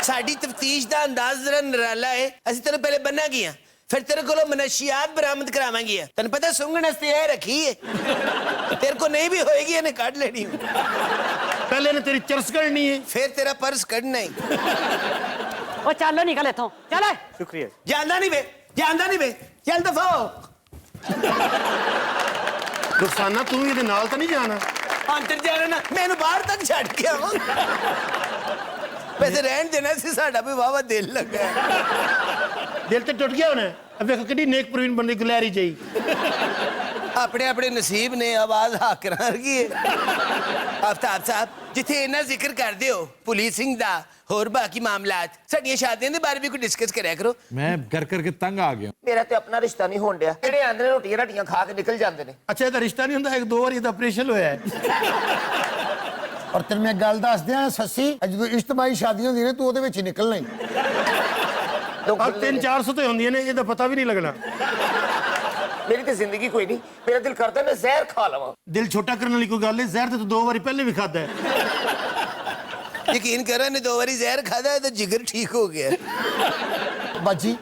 ਸਾਡੀ ਤਫਤੀਸ਼ ਦਾ ਅੰਦਾਜ਼ ਜ਼ਰਾ ਨਿਰਾਲਾ ਹੈ। ਅਸੀਂ ਤੈਨੂੰ ਪਹਿਲੇ ਬੰਨਾ ਗਿਆ, ਫਿਰ ਤੇਰੇ ਕੋਲੋਂ ਮਨਸ਼ੀਆਤ ਬਰਾਮਦ ਕਰਾਵਾਂਗੇ। ਤੈਨੂੰ ਪਤਾ ਸੁੰਘਣ ਵਾਸਤੇ ਇਹ ਰੱਖੀ ਹੈ, ਤੇਰੇ ਕੋ ਨਹੀਂ ਵੀ ਹੋਏਗੀ ਇਹਨੇ ਕੱਢ ਲੈਣੀ। पहले ने तेरी चरस करनी है, ਫਿਰ ਤੇਰਾ ਪਰਸ ਕੱਢਣਾ ਹੀ। ਉਹ ਚੱਲ ਨਿਕਲ ਇੱਥੋਂ, ਚੱਲ। शुक्रिया। ਜਾਂਦਾ ਨਹੀਂ ਵੇ, ਜਾਂਦਾ ਨਹੀਂ ਵੇ, ਚੱਲ ਦਫਾ ਹੋ। रुखसाना तू ये नाल तो नहीं जाना? ਅੰਦਰ ਜਾਣਾ ਨਾ, ਮੈਨੂੰ ਬਾਹਰ ਤੱਕ ਛੱਡ ਕੇ ਆਵਾਂ। ਵੈਸੇ ਰਹਿਣ ਦੇਣਾ ਸੀ, ਸਾਡਾ ਵੀ ਵਾਵਾ ਦਿਲ ਲੱਗਾ ਹੈ। दिल तो टुट गया होना। अब देखो कितनी नेक प्रवीण बंदी गुलैरी जाई। ਆਪਣੇ ਆਪਣੇ ਨਸੀਬ ਨੇ, ਆਵਾਜ਼ ਹਾਕਰਾਂ ਵਰਗੀ ਹੈ। ਆਫਤਾਬ ਸਾਹਿਬ, ਜਿੱਥੇ ਇੰਨਾ ਜ਼ਿਕਰ ਕਰਦੇ ਹੋ ਪੁਲਿਸਿੰਗ ਦਾ, ਹੋਰ ਬਾਕੀ ਮਾਮਲਾਤ, ਸਾਡੀਆਂ ਸ਼ਾਦੀਆਂ ਦੇ ਬਾਰੇ ਵੀ ਕੋਈ ਡਿਸਕਸ ਕਰਿਆ ਕਰੋ। मैं कर करके तंग आ गया हूं। ਮੇਰਾ ਤੇ ਆਪਣਾ ਰਿਸ਼ਤਾ ਨਹੀਂ ਹੋਣ ਡਿਆ। ਜਿਹੜੇ ਆਂਦੇ ਨੇ ਰੋਟੀਆਂ ਰਾਟੀਆਂ ਖਾ ਕੇ ਨਿਕਲ ਜਾਂਦੇ ਨੇ। अच्छा ਇਹਦਾ ਰਿਸ਼ਤਾ ਨਹੀਂ ਹੁੰਦਾ, ਇੱਕ ਦੋ ਵਾਰੀ ਇਹਦਾ ਆਪਰੇਸ਼ਨ ਹੋਇਆ ਹੈ। ਔਰ ਤੈਨੂੰ ਮੈਂ ਗੱਲ ਦੱਸ ਦਿਆਂ ਸੱਸੀ, ਜਦੋਂ ਇਜਤਮਾਈ ਸ਼ਾਦੀਆਂ ਹੁੰਦੀਆਂ ਨੇ ਤੂੰ ਉਹਦੇ ਵਿੱਚ ਹੀ ਨਿਕਲਣਾ ਹੀ। ਆ 300-400 ਤੇ ਹੁੰਦੀਆਂ ਨੇ, ਇਹਦਾ ਪਤਾ ਵੀ ਨਹੀਂ ਲੱਗਣਾ। ਮੇਰੀ ਤੇ ਜ਼ਿੰਦਗੀ ਕੋਈ ਨਹੀਂ, ਮੇਰਾ ਦਿਲ ਕਰਦਾ ਮੈਂ ਜ਼ਹਿਰ ਖਾ ਲਵਾਂ। ਦਿਲ ਛੋਟਾ ਕਰਨ ਵਾਲੀ ਕੋਈ ਗੱਲ ਨਹੀਂ, ਜ਼ਹਿਰ ਤੇ ਤੂੰ 2 ਵਾਰੀ ਪਹਿਲੇ ਵੀ ਖਾਦਾ ਹੈ। ਯਕੀਨ ਕਰੋ ਨੇ 2 ਵਾਰੀ ਜ਼ਹਿਰ ਖਾਦਾ ਹੈ ਤਾਂ ਜਿਗਰ ਠੀਕ ਹੋ ਗਿਆ। ਬਾਜੀ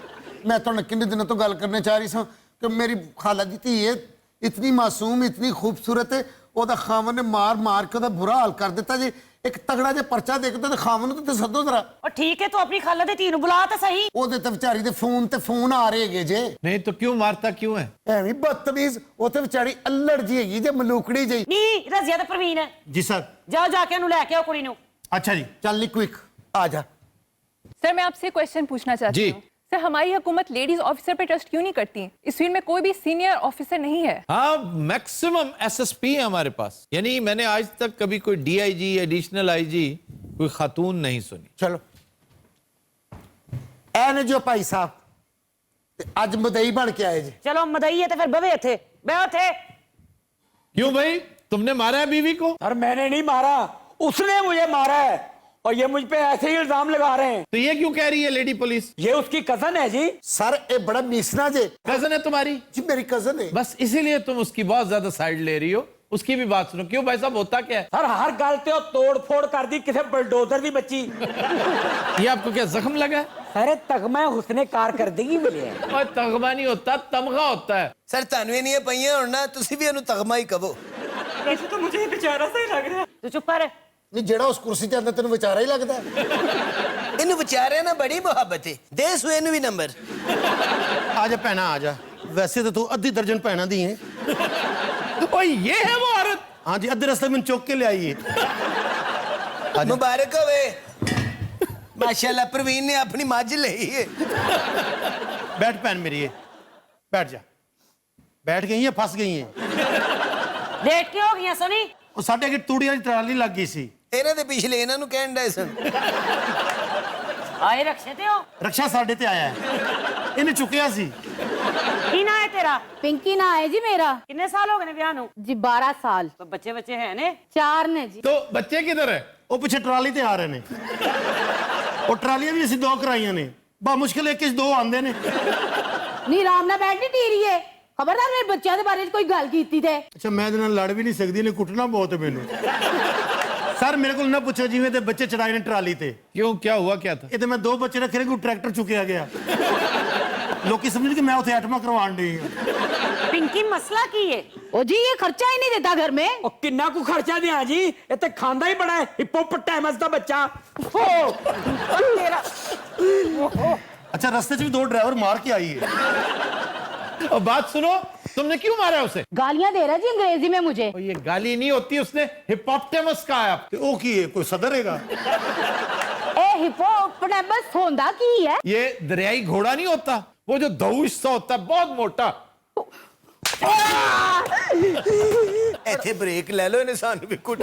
ਮੈਂ ਤੁਹਾਨੂੰ ਕਿੰਨੇ ਦਿਨੋਂ ਤੋਂ ਗੱਲ ਕਰਨੇ ਚਾਹ ਰਹੀ ਸਾਂ ਕਿ ਮੇਰੀ ਖਾਲਾ ਦੀ ਧੀ ਹੈ, ਇਤਨੀ ਮਾਸੂਮ, ਇਤਨੀ ਖੂਬਸੂਰਤ ਹੈ। ਉਹਦਾ ਖਾਵਨ ਨੇ ਮਾਰ ਕੇ ਉਹਦਾ ਬੁਰਾ ਹਾਲ ਕਰ ਦਿੱਤਾ ਜੀ। ਇੱਕ ਤਗੜਾ ਜਿਹਾ ਪਰਚਾ ਦੇ ਕੇ ਤੇ ਖਾਵਨ ਨੂੰ ਤੇ ਸੱਦੋ ਜ਼ਰਾ। ਉਹ ਠੀਕ ਹੈ, ਤੂੰ ਆਪਣੀ ਖਾਲਾ ਦੀ ਧੀ ਨੂੰ ਬੁਲਾ ਤਾਂ ਸਹੀ। ਉਹਦੇ ਤੇ ਵਿਚਾਰੀ ਦੇ ਫੋਨ ਆ ਰਹੇ ਹੈਗੇ ਜੇ। नहीं तो क्यों मारता क्यों है? ਐਵੇਂ ਬਦਤਮੀਜ਼, ਉਹ ਤੇ ਵਿਚਾਰੀ ਅੱਲੜ ਜੀ ਹੈਗੀ ਜੇ, ਮਲੂਕੜੀ ਜਿਹੀ। ਨਹੀਂ, ਰਜ਼ੀਆ ਤੇ ਪ੍ਰਵੀਨ ਹੈ। जी सर। ਜਾ ਜਾ ਕੇ ਉਹਨੂੰ ਲੈ ਕੇ ਆਓ ਕੁੜੀ ਨੂੰ। अच्छा जी। ਚੱਲ ਨੀ ਕੁਇਕ ਆ ਜਾ। सर मैं आपसे क्वेश्चन पूछना चाहती जी। हूँ। सर हमारी हुकूमत लेडीज ऑफिसर पे ट्रस्ट क्यों नहीं करती? इस फील्ड में कोई भी सीनियर ऑफिसर नहीं है। हाँ, मैक्सिमम SSP है हमारे पास। यानी मैंने आज तक कभी कोई DIG, एडिशनल IG, कोई खातून नहीं सुनी। ਚਲੋ ਐ ਨੇ ਜੋ ਭਾਈ ਸਾਹਿਬ ਤੇ ਅੱਜ ਮਦਈ ਬਣ ਕੇ ਆਏ ਜੀ। ਚਲੋ ਮਦਈ ਹੈ ਤੇ ਫਿਰ ਬਵੇ ਇੱਥੇ, ਬਹਿ ਉੱਥੇ। क्यों भाई, तुमने मारा है बीवी को? सर मैंने नहीं मारा, उसने मुझे मारा है, और ये मुझ पे ऐसे ही इल्जाम लगा रहे हैं। तो ये क्यों कह रही है लेडी पुलिस? ये उसकी कजन है जी। ਸਰ ਇਹ ਬੜਾ ਮੀਸਣਾ ਜੇ। कजन है तुम्हारी? ਜੀ ਮੇਰੀ ਕਜ਼ਨ ਹੈ। बस इसीलिए तुम उसकी बहुत ज्यादा साइड ले रही हो। उसकी भी बात सुनो। क्यों भाई साहब, होता क्या है? सर हर गल ते तोड़ फोड़ कर दी, किसे बुलडोजर दी बच्ची। ये आपको क्या जख्म लगा है? सर तगमा हुस्ने कारकर्दगी मिले है। और तगमा नहीं होता, तमगा होता है। ਸਰ ਤੁਹਾਨੂੰ ਇਹ ਨਹੀਂ ਪਈਆਂ ਹੁਣ ਨਾ, ਤੁਸੀਂ ਵੀ ਇਹਨੂੰ ਤਗਮਾ ਹੀ ਕਹੋ। वैसे तो मुझे ये बेचारा सा ही लग रहा है। ਤੂੰ ਚੁੱਪ ਕਰ। ਨਹੀਂ ਜਿਹੜਾ ਉਸ ਕੁਰਸੀ ਤੇ ਆਂਦਾ ਤੈਨੂੰ ਵਿਚਾਰਾ ਹੀ ਲੱਗਦਾ ਹੈ। ਇਹਨੂੰ ਵਿਚਾਰਿਆਂ ਨਾਲ ਬੜੀ ਮੁਹੱਬਤ ਹੈ, ਦੇ ਸੂਏ ਨੂੰ ਵੀ ਨੰਬਰ। आ जा भैना आ जा। वैसे तो तू अद्धी दर्जन भैना दी है। ओए ये है वो औरत? हाँ जी, अद्धे रस्ते में चौक के ले आई है। ਮੁਬਾਰਕ ਹੋਵੇ। ਮਾਸ਼ਾਅੱਲਾ ਪ੍ਰਵੀਨ ਨੇ ਆਪਣੀ ਮੱਝ ਲਈ ਹੈ। बैठ भैन मेरी है, बैठ जा। बैठ गई है, फंस गई है। ਲੇਟ ਕਿਉਂ ਹੋ ਗਈਆਂ ਸਨੀ? ਉਹ ਸਾਡੇ ਅੱਗੇ ਤੂੜੀਆਂ ਦੀ ਟਰਾਲੀ ਲੱਗ ਗਈ ਸੀ। ਇਹਨਾਂ ਦੇ ਪਿਛਲੇ ਇਹਨਾਂ ਨੂੰ ਕਹਿਣ ਡਏ ਸਨ। ਆਏ ਰਕਸ਼ੇ ਤੇ ਹੋ? ਰਕਸ਼ਾ ਸਾਡੇ ਤੇ ਆਇਆ ਹੈ, ਇਹਨੇ ਚੁੱਕਿਆ ਸੀ। ਕੀ ਨਾਂ ਹੈ ਤੇਰਾ? पिंकी ना है जी मेरा। ਕਿੰਨੇ ਸਾਲ ਹੋ ਗਏ ਨੇ ਵਿਆਹ ਨੂੰ? जी 12 साल। तो ਬੱਚੇ ਬੱਚੇ ਹੈ ਨੇ? 4 ने जी। तो बच्चे किधर है? ਉਹ ਪਿੱਛੇ ਟਰਾਲੀ ਤੇ ਆ ਰਹੇ ਨੇ। ਉਹ ਟਰਾਲੀਆਂ ਵੀ ਅਸੀਂ 2 ਕਰਾਈਆਂ ਨੇ, ਬਾ ਮੁਸ਼ਕਿਲ ਇੱਕ 'ਚ 2 ਆਉਂਦੇ ਨੇ। नी राम ना बैठ नहीं टीरी है। खबरदार मेरे बच्चों के बारे में कोई गल कीती थे। ਅੱਛਾ ਮੈਂ ਇਹਦੇ ਨਾਲ ਲੜ ਵੀ ਨਹੀਂ ਸਕਦੀ, ਇਹਨੇ ਕੁੱਟਣਾ ਬਹੁਤ ਹੈ ਮੈਨੂੰ। ਸਰ ਮੇਰੇ ਕੋਲ ਨਾ ਪੁੱਛੋ ਜਿਵੇਂ ਤੇ ਬੱਚੇ ਚੜਾਏ ਨੇ ਟਰਾਲੀ ਤੇ। क्यों, क्या हुआ, क्या था? ਇਹ ਤੇ ਮੈਂ 2 ਬੱਚੇ ਰੱਖੇ ਨੇ, ਕੋਈ ਟਰੈਕਟਰ ਚੁੱਕਿਆ ਗਿਆ। ਲੋਕੀ ਸਮਝਣ ਕਿ ਮੈਂ ਉੱਥੇ ਐਟਮਾ ਕਰਵਾਉਣ ਡਈ ਹਾਂ। ਪਿੰਕੀ ਮਸਲਾ ਕੀ ਹੈ? ओ जी ये खर्चा ही नहीं देता घर में। और किन्ना को खर्चा दिया जी, ये तो खांदा ही बड़ा है, हिप्पोपोटामस का बच्चा। ਤੇਰਾ ਅੱਛਾ ਰਸਤੇ 'ਚ ਵੀ 2 ਡਰਾਈਵਰ ਮਾਰ ਕੇ ਆਈ ਹੈ। और बात सुनो, तुमने क्यों मारा उसे? गालियां दे रहा जी अंग्रेजी में मुझे। और ये गाली नहीं होती, उसने हिपोप्टेमस कहा है। ਤੇ ਉਹ ਕੀ ਹੈ, ਕੋਈ सदर ਹੈਗਾ? ए हिप्पोपोटामस होंदा की है? ये दरियाई घोड़ा नहीं होता, वो जो धौश सा होता है, बहुत मोटा। ਇੱਥੇ ਬ੍ਰੇਕ ਲੈ ਲਓ, ਇਹਨੇ ਸਾਨੂੰ ਵੀ ਕੁੱਟ।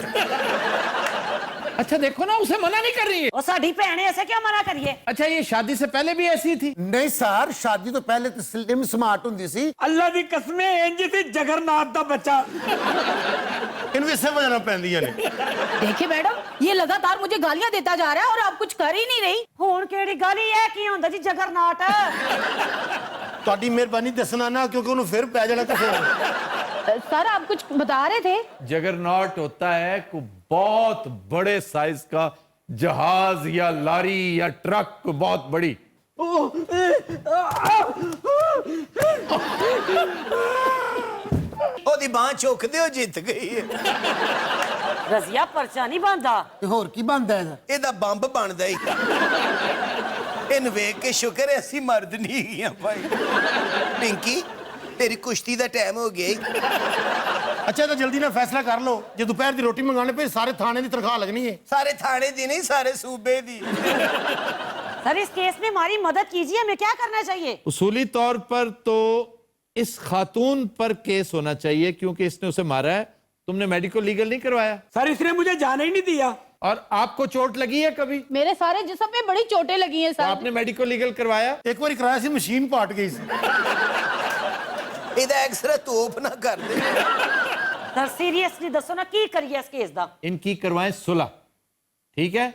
अच्छा देखो ना, उसे मना नहीं कर रही है। ਉਹ ਸਾਡੀ ਭੈਣ ਹੈ, ਐਸੇ ਕਿਉਂ ਮਨਾ ਕਰੀਏ? अच्छा ये शादी से पहले भी ऐसी थी? ਨਹੀਂ ਸਰ ਸ਼ਾਦੀ ਤੋਂ ਪਹਿਲੇ ਤੇ ਸਲਿਮ ਸਮਾਰਟ ਹੁੰਦੀ ਸੀ। अल्लाह दी कसमें इंज सी जगरनाथ दा बच्चा। ਇਹਨੂੰ ਇਸੇ ਵਜ੍ਹਾ ਨਾਲ ਪੈਂਦੀਆਂ ਨੇ। देखिए मैडम ये लगातार मुझे गालियां देता जा रहा है और आप कुछ कर ही नहीं रही। ਹੁਣ ਕਿਹੜੀ ਗਾਲੀ ਹੈ? ਕੀ ਹੁੰਦਾ ਜੀ ਜਗਰਨਾਟ? ਤੁਹਾਡੀ ਮਿਹਰਬਾਨੀ ਦੱਸਣਾ ਨਾ, ਕਿਉਂਕਿ ਉਹਨੂੰ ਫਿਰ ਪੈ ਜਾਣਾ ਕੁਛ ਹੋਰ। सर आप कुछ बता रहे थे? जगरनॉट होता है को बहुत बड़े साइज का जहाज या लारी या ट्रक, को बहुत बड़ी। ਉਹਦੀ ਬਾਹ ਚੁੱਕਦੇ ਹੋ ਜਿੱਤ ਗਈ ਹੈ ਰਜ਼ੀਆ ਪਰਚਾ ਨਹੀਂ ਬੰਦਾ। ਤੇ ਹੋਰ ਕੀ ਬਣਦਾ ਇਹਦਾ? ਇਹਦਾ ਬੰਬ ਬਣਦਾ ਹੀ ਇਹਨੂੰ ਵੇਖ ਕੇ ਸ਼ੁਕਰ ਹੈ ਅਸੀਂ ਮਰਦ ਨਹੀਂ ਗਈਆਂ ਭਾਈ। ਪਿੰਕੀ ਤੇਰੀ ਕੁਸ਼ਤੀ ਦਾ ਟਾਈਮ ਹੋ ਗਿਆ ਈ। ਅੱਛਾ ਤਾਂ ਜਲਦੀ ਨਾਲ ਫੈਸਲਾ ਕਰ ਲਓ, ਜੇ ਦੁਪਹਿਰ ਦੀ ਰੋਟੀ ਮੰਗਾਣੇ ਪਏ ਸਾਰੇ ਥਾਣੇ ਦੀ ਤਨਖਾਹ ਲੱਗਣੀ ਹੈ। ਸਾਰੇ ਥਾਣੇ ਦੀ ਨਹੀਂ, ਸਾਰੇ ਸੂਬੇ ਦੀ। सर इस केस में हमारी मदद कीजिए, हमें क्या करना चाहिए? उसूली तौर पर तो इस खातून पर केस होना चाहिए क्योंकि इसने उसे मारा है। तुमने मेडिको लीगल नहीं करवाया सर इसने मुझे जाने ही नहीं दिया। और आपको चोट लगी है कभी? मेरे सारे जिस्म पे बड़ी चोटें लगी हैं तो सर। आपने मेडिको लीगल करवाया? ਇੱਕ ਵਾਰੀ ਕਰਾਇਆ ਸੀ, ਮਸ਼ੀਨ ਪਾਟ ਗਈ ਸੀ। ਇਹਦਾ ਐਕਸਰੇ ਤੋਪ ਨਾ ਕਰ ਦੇ। सर सीरियसली दसो ना की करिए इस केस दा। इनकी करवाएं सुलह, ठीक है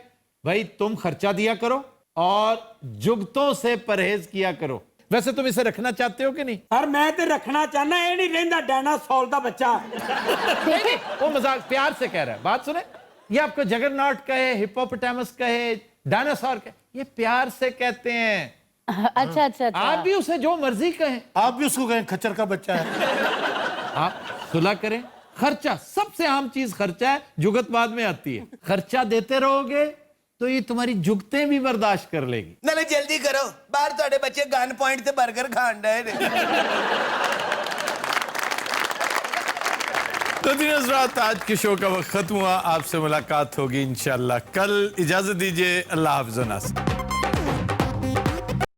भाई? तुम खर्चा दिया करो और जुगतों से परहेज किया करो। वैसे तुम इसे रखना चाहते हो कि नहीं? सर मैं तो रखना चाहना, ये नहीं रहता डायनासोर का बच्चा। नहीं, वो मजाक प्यार से कह रहा है। बात सुने, ये आपको जगरनॉट कहे, हिप्पोपोटामस कहे, डायनासोर कहे, ये प्यार से कहते हैं। अच्छा अच्छा अच्छा। आप भी उसे जो मर्जी कहें, आप भी उसको कहें खच्चर का बच्चा है। आप सुलह करें। खर्चा सबसे आम चीज खर्चा है, जुगत बाद में आती है। खर्चा देते रहोगे तो ये तुम्हारी जुगतें भी बर्दाश्त कर लेगी। ਨਾਲੇ ਜਲਦੀ ਕਰੋ, ਬਾਹਰ ਤੁਹਾਡੇ ਬੱਚੇ ਗਨ ਪੁਆਇੰਟ ਤੇ 버ਗਰ ਖਾਣ ਡਏ ਨੇ। तो दिन रात आज के शो का वक्त खत्म हुआ। आपसे मुलाकात होगी इंशाल्लाह कल। इजाजत दीजिए, अल्लाह हाफ़िज़।